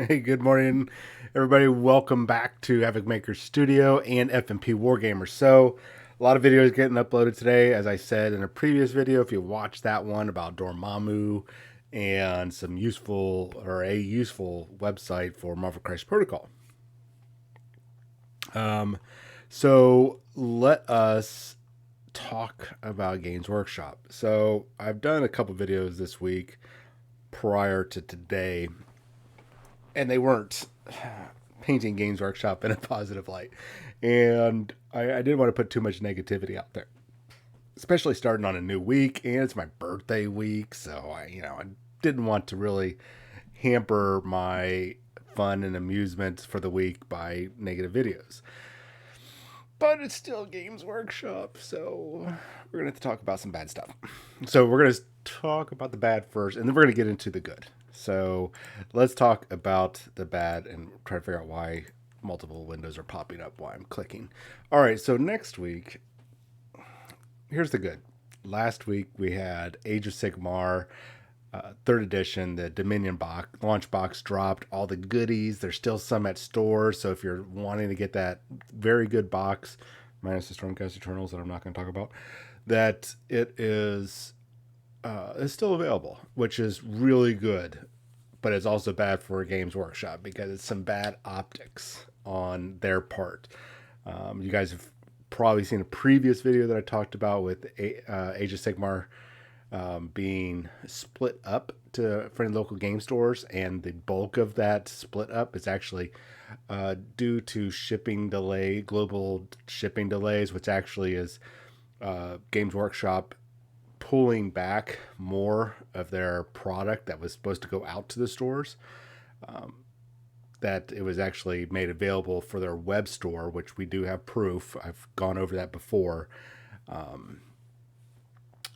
Hey, good morning, everybody. Welcome back to Havoc Maker Studio and FNP Wargamers. So, a lot of videos getting uploaded today. As I said in a previous video, if you watched that one about Dormammu and some useful or a useful website for Marvel Crisis Protocol. So, let us talk about Games Workshop. So, I've done a couple videos this week prior to today, and they weren't painting Games Workshop in a positive light. And I didn't want to put too much negativity out there, especially starting on a new week, and it's my birthday week, so I didn't want to really hamper my fun and amusement for the week by negative videos. But it's still Games Workshop, so we're going to talk about some bad stuff. So we're going to talk about the bad first, and then we're going to get into the good. So let's talk about the bad and try to figure out why multiple windows are popping up while I'm clicking. All right, so next week, here's the good. Last week we had Age of Sigmar, third edition, the Dominion box launch box dropped all the goodies. There's still some at stores, so if you're wanting to get that very good box, minus the Stormcast Eternals that I'm not going to talk about, that it is still available, which is really good. But it's also bad for Games Workshop because it's some bad optics on their part. You guys have probably seen a previous video that I talked about with Age of Sigmar being split up to for local game stores, and the bulk of that split up is actually due to global shipping delays, which actually is Games Workshop pulling back more of their product that was supposed to go out to the stores. That it was actually made available for their web store, which we do have proof. I've gone over that before.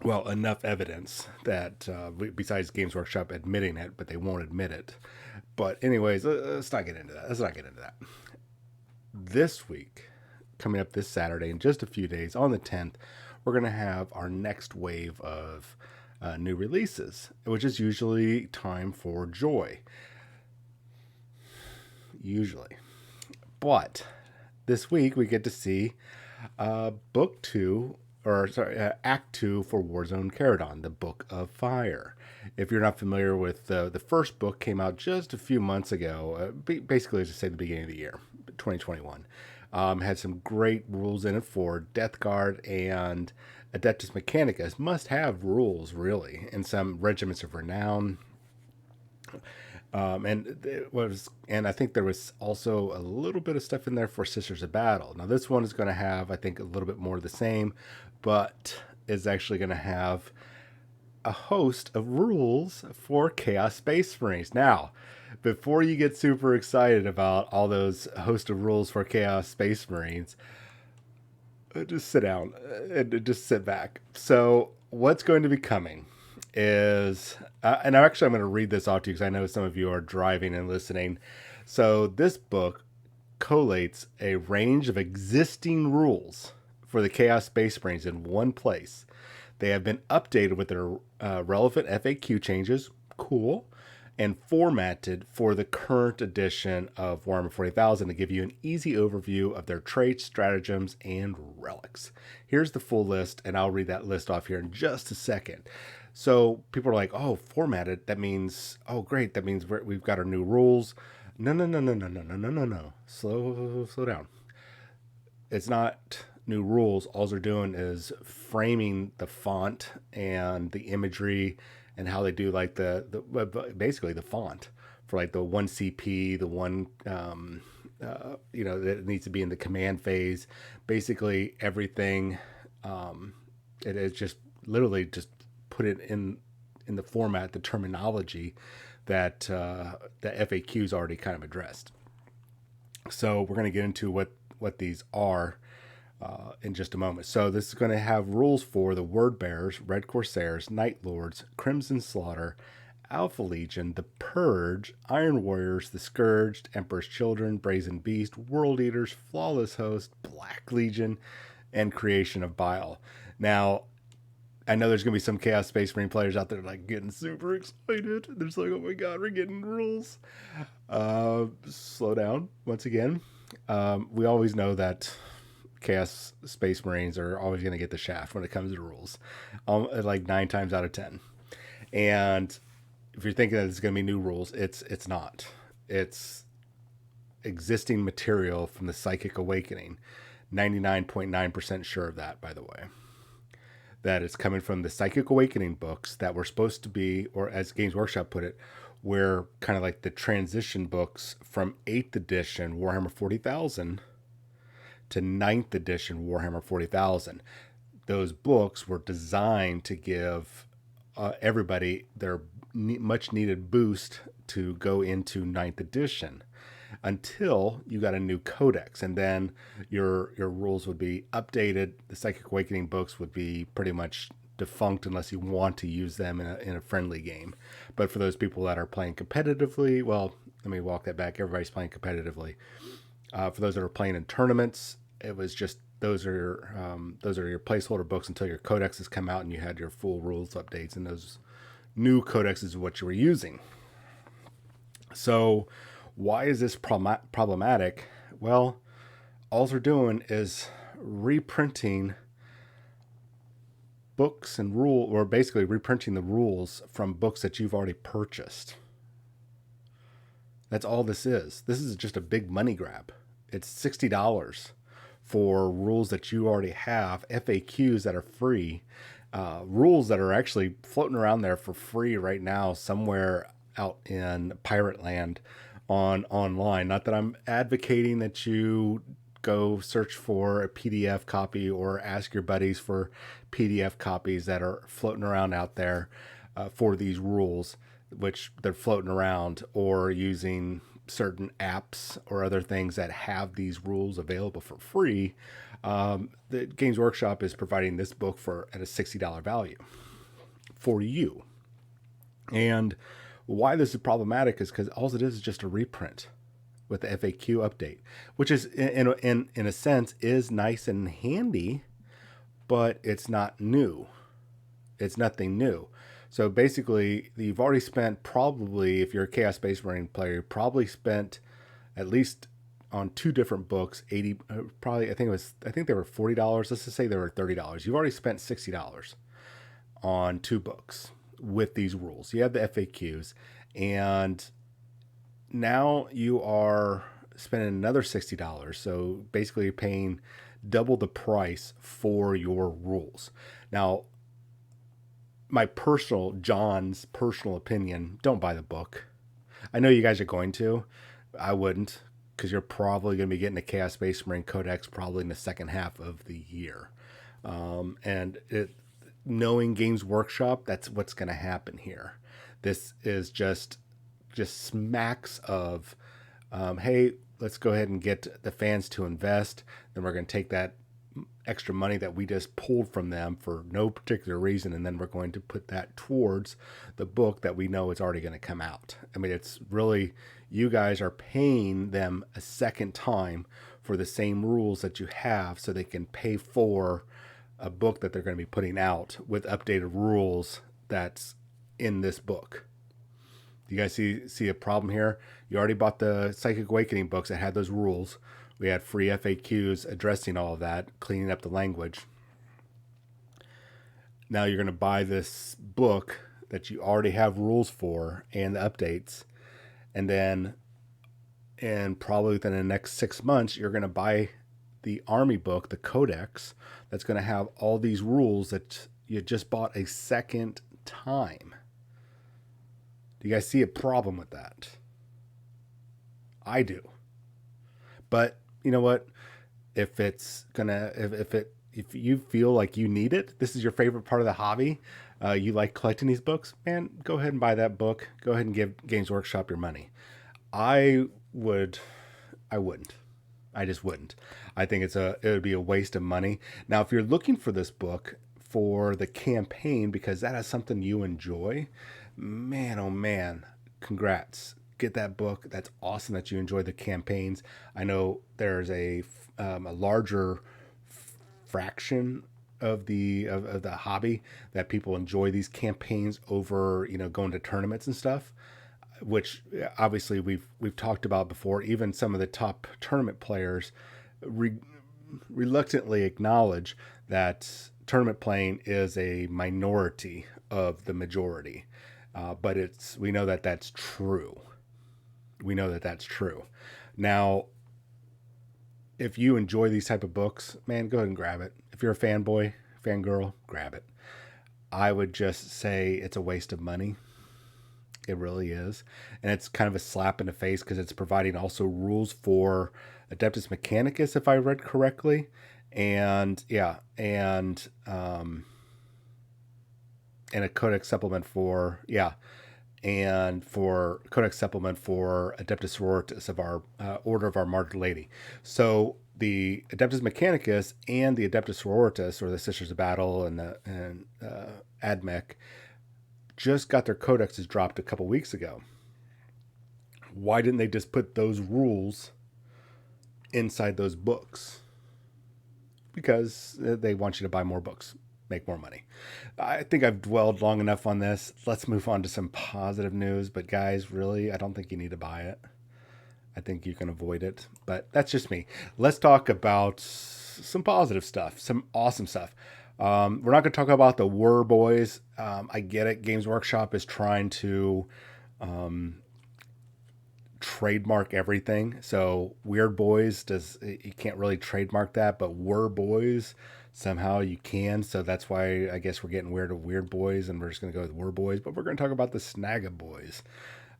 Well, enough evidence that besides Games Workshop admitting it, but they won't admit it. But anyways, let's not get into that. This week, coming up this Saturday in just a few days, on the 10th, we're going to have our next wave of new releases, which is usually time for joy. Usually. But this week we get to see book two, or sorry, Act 2 for Warzone Caradon, the Book of Fire. If you're not familiar with the first book, came out just a few months ago, basically, let's just say the beginning of the year, 2021. Had some great rules in it for Death Guard and Adeptus Mechanicus. Must have rules, really, and some regiments of renown. And I think there was also a little bit of stuff in there for Sisters of Battle. Now this one is going to have, I think, a little bit more of the same, but is actually going to have a host of rules for Chaos Space Marines. Now, before you get super excited about all those host of rules for Chaos Space Marines, just sit down and just sit back. So, what's going to be coming is, and I'm going to read this off to you because I know some of you are driving and listening. So, this book collates a range of existing rules for the Chaos Space Marines in one place. They have been updated with their relevant FAQ changes. Cool. And formatted for the current edition of Warhammer 40,000 to give you an easy overview of their traits, stratagems, and relics. Here's the full list, and I'll read that list off here in just a second. So people are like, oh, formatted, that means, oh, great, that means we've got our new rules. No, no, no, no, no, no, no, no, no, no. Slow down. It's not new rules. All they're doing is framing the font and the imagery and how they do like the basically the font for like the one CP, the one that needs to be in the command phase. Basically everything. It is just literally just put it in the format, the terminology that the FAQs already kind of addressed. So we're going to get into what these are in just a moment. So this is going to have rules for the Word Bearers, Red Corsairs, Night Lords, Crimson Slaughter, Alpha Legion, the Purge, Iron Warriors, the Scourged, Emperor's Children, Brazen Beast, World Eaters, Flawless Host, Black Legion, and Creation of Bile. Now, I know there's gonna be some Chaos Space Marine players out there like getting super excited. They're just like, oh my god, we're getting rules. Slow down once again. We always know that Chaos Space Marines are always going to get the shaft when it comes to rules, like 9 times out of 10. And if you're thinking that it's going to be new rules, it's not. It's existing material from the Psychic Awakening. 99.9% sure of that, by the way. That it's coming from the Psychic Awakening books that were supposed to be, or as Games Workshop put it, were kind of like the transition books from 8th edition Warhammer 40,000 to 9th edition Warhammer 40,000. Those books were designed to give everybody their much needed boost to go into 9th edition until you got a new codex, and then your rules would be updated. The Psychic Awakening books would be pretty much defunct unless you want to use them in a friendly game. But for those people that are playing competitively, well, let me walk that back. Everybody's playing competitively. For those that are playing in tournaments, it was just those are your placeholder books until your codexes come out and you had your full rules updates, and those new codexes is what you were using. So why is this problematic? Well, all they're doing is reprinting books and or basically reprinting the rules from books that you've already purchased. That's all this is. This is just a big money grab. It's $60 for rules that you already have, FAQs that are free, rules that are actually floating around there for free right now somewhere out in pirate land online. Not that I'm advocating that you go search for a PDF copy or ask your buddies for PDF copies that are floating around out there for these rules, which they're floating around, or using certain apps or other things that have these rules available for free. The Games Workshop is providing this book at a $60 value for you. And why this is problematic is because all it is just a reprint with the FAQ update, which is in a sense is nice and handy, but it's not new. It's nothing new. So basically, you've already spent probably, if you're a Chaos Space Marine player, you probably spent at least on 2 different books, 80, probably, I think they were $40. Let's just say they were $30. You've already spent $60 on 2 books with these rules. You have the FAQs, and now you are spending another $60. So basically you're paying double the price for your rules. Now, John's personal opinion, don't buy the book. I know you guys are going to. I wouldn't, because you're probably going to be getting a Chaos Space Marine Codex probably in the second half of the year. Knowing Games Workshop, that's what's going to happen here. This is just smacks of, hey, let's go ahead and get the fans to invest. Then we're going to take that extra money that we just pulled from them for no particular reason, and then we're going to put that towards the book that we know is already going to come out. I mean, it's really, you guys are paying them a second time for the same rules that you have, so they can pay for a book that they're going to be putting out with updated rules that's in this book. Do you guys see a problem here? You already bought the Psychic Awakening books that had those rules. We had free FAQs addressing all of that, cleaning up the language. Now you're going to buy this book that you already have rules for and the updates. And then, and probably within the next 6 months, you're going to buy the Army book, the Codex, that's going to have all these rules that you just bought a second time. Do you guys see a problem with that? I do. But you know what? If you feel like you need it, this is your favorite part of the hobby, you like collecting these books, man, go ahead and buy that book. Go ahead and give Games Workshop your money. I wouldn't. I just wouldn't. I think it would be a waste of money. Now, if you're looking for this book for the campaign because that is something you enjoy, man, oh man, congrats. Get that book. That's awesome that you enjoy the campaigns. I know there's a larger fraction of the hobby, that people enjoy these campaigns over, going to tournaments and stuff, which obviously we've talked about before. Even some of the top tournament players reluctantly acknowledge that tournament playing is a minority of the majority. But we know that that's true. We know that that's true. Now, if you enjoy these type of books, man, go ahead and grab it. If you're a fanboy, fangirl, grab it. I would just say it's a waste of money. It really is. And it's kind of a slap in the face because it's providing also rules for Adeptus Mechanicus, if I read correctly. And yeah, and a codex supplement for, and for codex supplement for Adeptus Sororitas of our Order of our Martyred Lady. So the Adeptus Mechanicus and the Adeptus Sororitas, or the Sisters of Battle and the AdMech, just got their codexes dropped a couple weeks ago. Why didn't they just put those rules inside those books? Because they want you to buy more books, make more money. I think I've dwelled long enough on this. Let's move on to some positive news. But guys, really, I don't think you need to buy it. I think you can avoid it. But that's just me. Let's talk about some positive stuff, some awesome stuff. We're not going to talk about the Were Boys. I get it. Games Workshop is trying to trademark everything. So Weird Boys, you can't really trademark that, but Were Boys, somehow you can. So that's why I guess we're getting weird of Weird Boys, and we're just going to go with Were Boys. But we're going to talk about the Snagga Boys.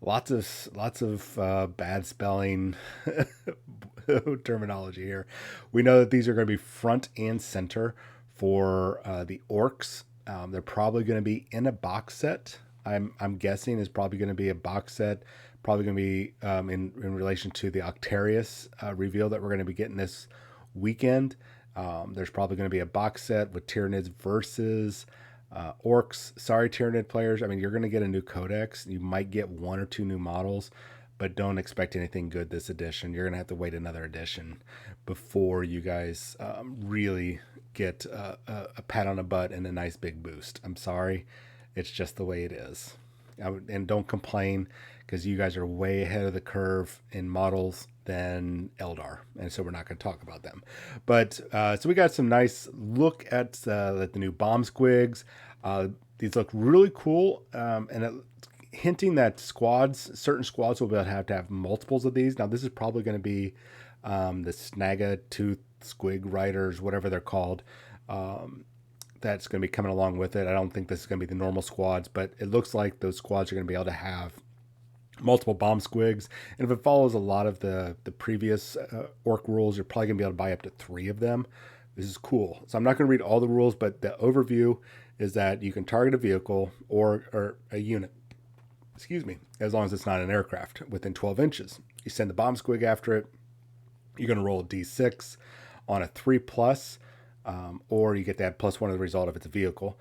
Lots of bad spelling terminology here. We know that these are going to be front and center for the orcs. They're probably going to be in a box set. I'm guessing is probably going to be a box set. Probably going to be in relation to the Octarius reveal that we're going to be getting this weekend. There's probably going to be a box set with Tyranids versus orcs. Sorry, Tyranid players. I mean, you're going to get a new codex. You might get one or two new models, but don't expect anything good this edition. You're going to have to wait another edition before you guys really get a pat on the butt and a nice big boost. I'm sorry. It's just the way it is. And don't complain, because you guys are way ahead of the curve in models than Eldar, and so we're not going to talk about them. But so we got some nice look at the new bomb squigs. These look really cool, and hinting that certain squads will be able to have multiples of these. Now this is probably going to be the Snagga Tooth Squig Riders, whatever they're called. That's going to be coming along with it. I don't think this is going to be the normal squads, but it looks like those squads are going to be able to have multiple bomb squigs. And if it follows a lot of the previous orc rules, you're probably going to be able to buy up to 3 of them. This is cool. So I'm not going to read all the rules, but the overview is that you can target a vehicle or a unit, as long as it's not an aircraft, within 12 inches. You send the bomb squig after it. You're going to roll a d6 on a 3+, or you get to add +1 of the result if it's a vehicle.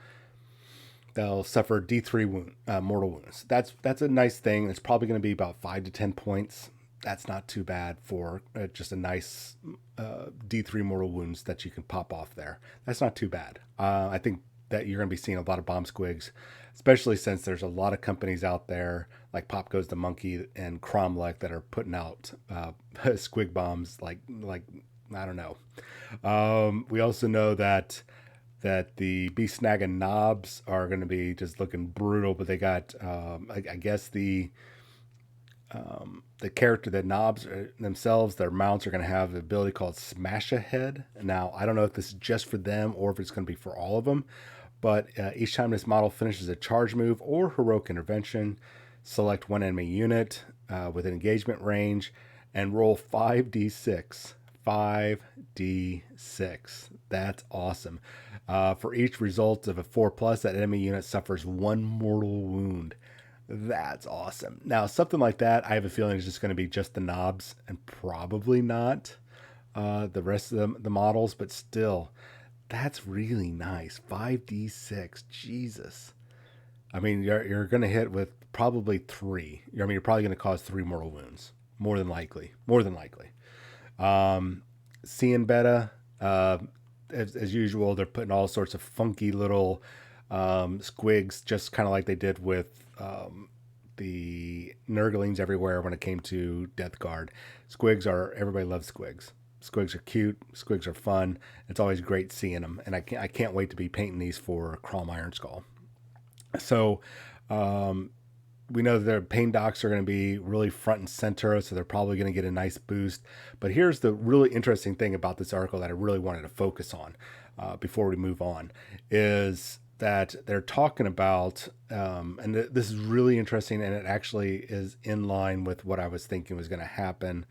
They'll suffer D3 mortal wounds. That's a nice thing. It's probably going to be about 5 to 10 points. That's not too bad for just a nice D3 mortal wounds that you can pop off there. That's not too bad. I think that you're going to be seeing a lot of bomb squigs, especially since there's a lot of companies out there like Pop Goes the Monkey and Cromlech that are putting out squig bombs like I don't know. We also know that the Beast Snagga knobs are going to be just looking brutal, but they got, I guess the character, the knobs themselves, their mounts are going to have the ability called Smash Ahead. Now, I don't know if this is just for them or if it's going to be for all of them, but each time this model finishes a charge move or heroic intervention, select one enemy unit with an engagement range and roll 5d6. 5d6. That's awesome. For each result of a 4+, that enemy unit suffers 1 mortal wound. That's awesome. Now, something like that, I have a feeling is just going to be just the knobs and probably not the rest of the models, but still, that's really nice. 5d6. Jesus. I mean, you're going to hit with probably 3. I mean, you're probably going to cause 3 mortal wounds. More than likely. Seeing beta, as usual, they're putting all sorts of funky little squigs, just kind of like they did with the Nurglings everywhere when it came to Death Guard. Everybody loves squigs. Squigs are cute. Squigs are fun. It's always great seeing them, and I can't wait to be painting these for Chrome Iron Skull. So we know that their pain docs are going to be really front and center, so they're probably going to get a nice boost. But here's the really interesting thing about this article that I really wanted to focus on before we move on, is that they're talking about, and this is really interesting, and it actually is in line with what I was thinking was going to happen.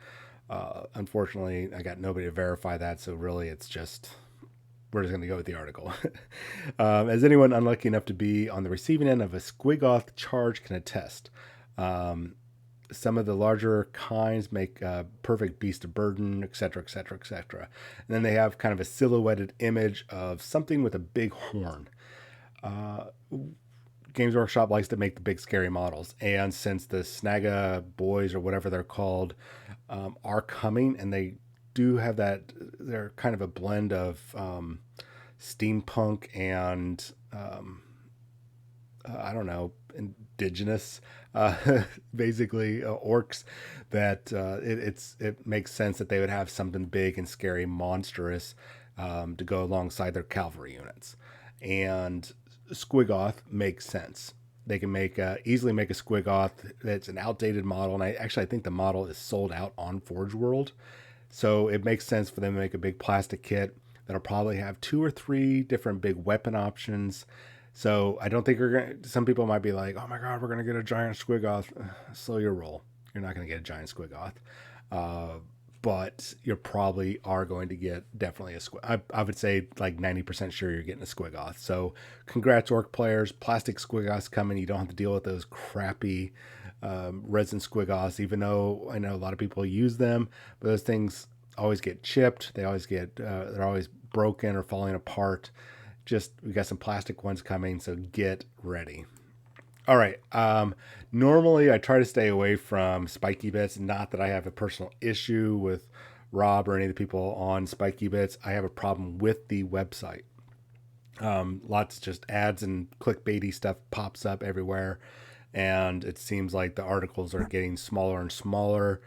Unfortunately, I got nobody to verify that, so really it's just, we're just going to go with the article. As anyone unlucky enough to be on the receiving end of a Squigoth charge can attest, some of the larger kinds make a perfect beast of burden, etc., etc., etc. And then they have kind of a silhouetted image of something with a big horn. Games Workshop likes to make the big scary models, and since the Snaga boys or whatever they're called are coming, and they do have that, they're kind of a blend of steampunk and I don't know, indigenous basically orcs, that it makes sense that they would have something big and scary, monstrous, to go alongside their cavalry units. And Squigoth makes sense. They can easily make a Squigoth that's an outdated model, and I think the model is sold out on Forge World. So it makes sense for them to make a big plastic kit that'll probably have 2 or 3 different big weapon options. So I don't think some people might be like, oh my God, we're going to get a giant Squigoth. Slow your roll. You're not going to get a giant Squigoth. But you probably are going to get definitely a Squig. I would say like 90% sure you're getting a Squigoth. So congrats, Orc players. Plastic Squigoths coming. You don't have to deal with those crappy resin Squigoths, even though I know a lot of people use them. But those things always get chipped. They always they're always broken or falling apart. We got some plastic ones coming, so get ready. All right. Normally, I try to stay away from spiky bits. Not that I have a personal issue with Rob or any of the people on spiky bits. I have a problem with the website. Lots just ads and clickbaity stuff pops up everywhere, and it seems like the articles are getting smaller and smaller,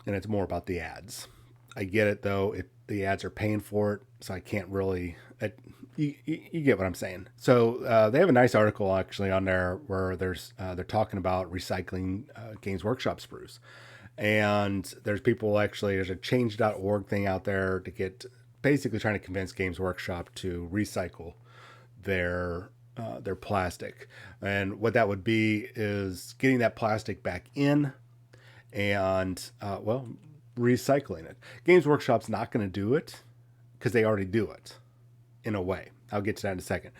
and it's more about the ads. I get it though. The ads are paying for it, so I can't really. You get what I'm saying. So they have a nice article actually on there where they're talking about recycling Games Workshop sprues, and there's a change.org thing out there to get basically trying to convince Games Workshop to recycle their plastic, and what that would be is getting that plastic back in and recycling it. Games Workshop's not going to do it because they already do it. In a way, I'll get to that in a second.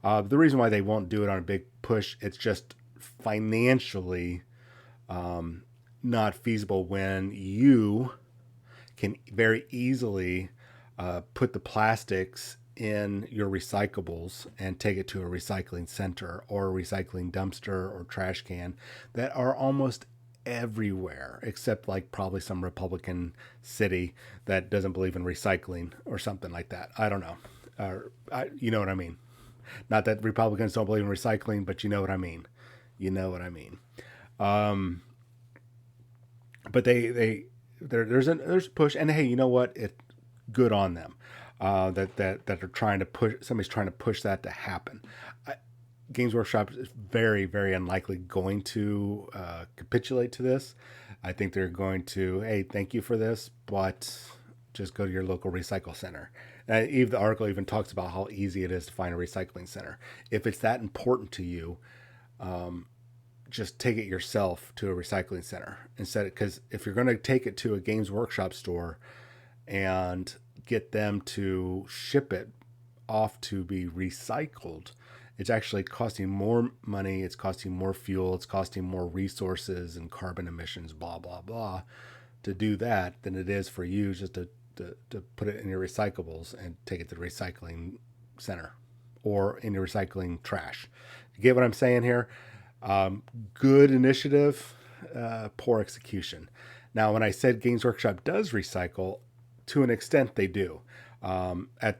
The reason why they won't do it on a big push, it's just financially not feasible when you can very easily put the plastics in your recyclables and take it to a recycling center or a recycling dumpster or trash can that are almost everywhere, except like probably some Republican city that doesn't believe in recycling or something like that. I don't know. You know what I mean? Not that Republicans don't believe in recycling, but you know what I mean. You know what I mean. But there's a push, and hey, you know what? Good on them. That they're trying to push. Somebody's trying to push that to happen. Games Workshop is very, very unlikely going to capitulate to this. I think they're going to, hey, thank you for this, but just go to your local recycle center. The article even talks about how easy it is to find a recycling center. If it's that important to you, just take it yourself to a recycling center instead. Because if you're going to take it to a Games Workshop store and get them to ship it off to be recycled, it's actually costing more money. It's costing more fuel. It's costing more resources and carbon emissions, blah, blah, blah, to do that than it is for you just to put it in your recyclables and take it to the recycling center or in your recycling trash. You get what I'm saying here? Good initiative, poor execution. Now, when I said Games Workshop does recycle, to an extent they do. At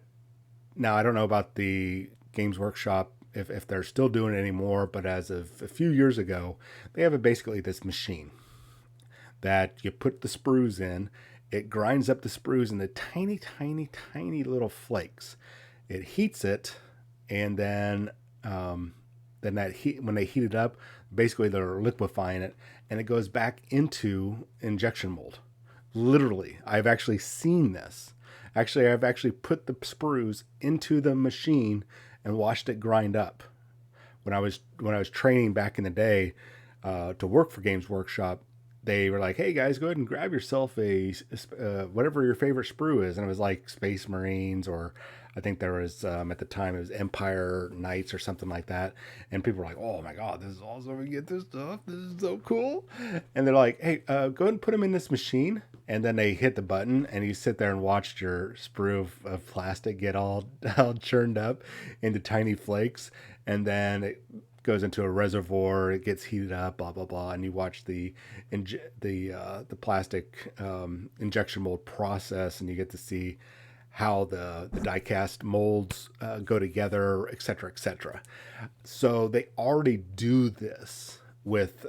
Now, I don't know about the Games Workshop if they're still doing it anymore, but as of a few years ago, they have basically this machine that you put the sprues in. It grinds up the sprues into tiny, tiny, tiny little flakes. It heats it, and then that heat, when they heat it up, basically they're liquefying it, and it goes back into injection mold. Literally, I've actually seen this. Actually, I've actually put the sprues into the machine and watched it grind up. When I was training back in the day to work for Games Workshop, they were like, "Hey guys, go ahead and grab yourself a whatever your favorite sprue is," and it was like Space Marines, or I think there was at the time it was Empire Knights or something like that. And people were like, "Oh my god, this is awesome! We get this stuff. This is so cool!" And they're like, "Hey, go ahead and put them in this machine." And then they hit the button, and you sit there and watch your sprue of plastic get all churned up into tiny flakes, and then it goes into a reservoir, it gets heated up, blah blah blah, and you watch the plastic injection mold process, and you get to see how the die cast molds go together, etc., etc. So they already do this with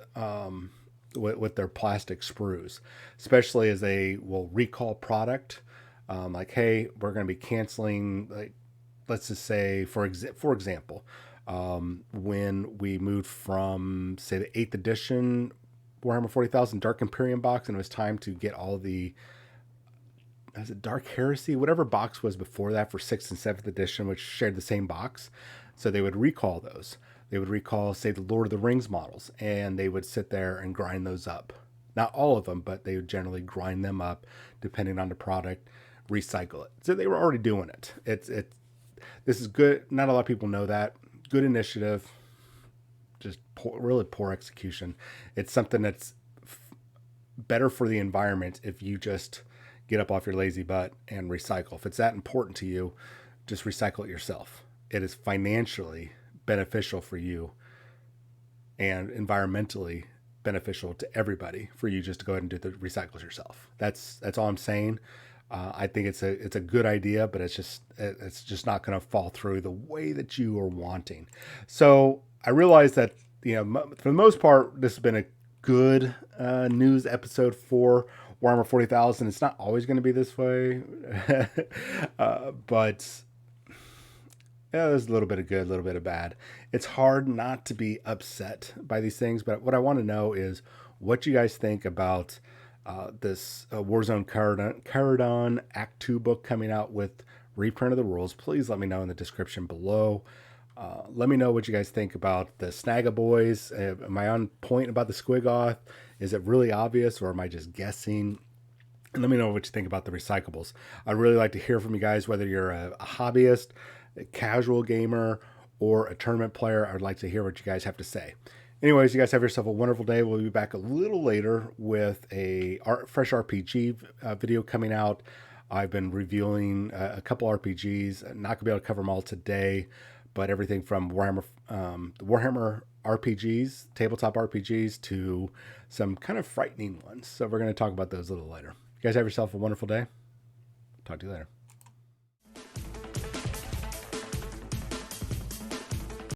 their plastic sprues, especially as they will recall product. Like, hey, we're going to be canceling, like, let's just say, for example, when we moved from, say, the 8th edition Warhammer 40,000 Dark Imperium box, and it was time to get all the, as a Dark Heresy, whatever box was before that for 6th and 7th edition, which shared the same box. So they would recall those. They would recall, say, the Lord of the Rings models, and they would sit there and grind those up. Not all of them, but they would generally grind them up depending on the product, recycle it. So they were already doing it. This is good. Not a lot of people know that. Good initiative, just really poor execution. It's something that's better for the environment if you just get up off your lazy butt and recycle. If it's that important to you, just recycle it yourself. It is financially beneficial for you and environmentally beneficial to everybody for you just to go ahead and do the recycles yourself. That's all I'm saying. I think it's a good idea, but it's just not going to fall through the way that you are wanting. So I realize that, for the most part, this has been a good news episode for Warhammer 40,000. It's not always going to be this way, but yeah, there's a little bit of good, a little bit of bad. It's hard not to be upset by these things, but what I want to know is what you guys think about this Warzone Caradon Act 2 book coming out with reprint of the rules. Please let me know in the description below. Let me know what you guys think about the Snaga Boys. Am I on point about the Squigoth? Is it really obvious, or am I just guessing? And let me know what you think about the recyclables. I'd really like to hear from you guys, whether you're a hobbyist, a casual gamer, or a tournament player. I would like to hear what you guys have to say. Anyways, you guys have yourself a wonderful day. We'll be back a little later with a fresh RPG video coming out. I've been reviewing a couple RPGs. Not going to be able to cover them all today, but everything from the Warhammer RPGs, tabletop RPGs, to some kind of frightening ones. So we're going to talk about those a little later. You guys have yourself a wonderful day. Talk to you later.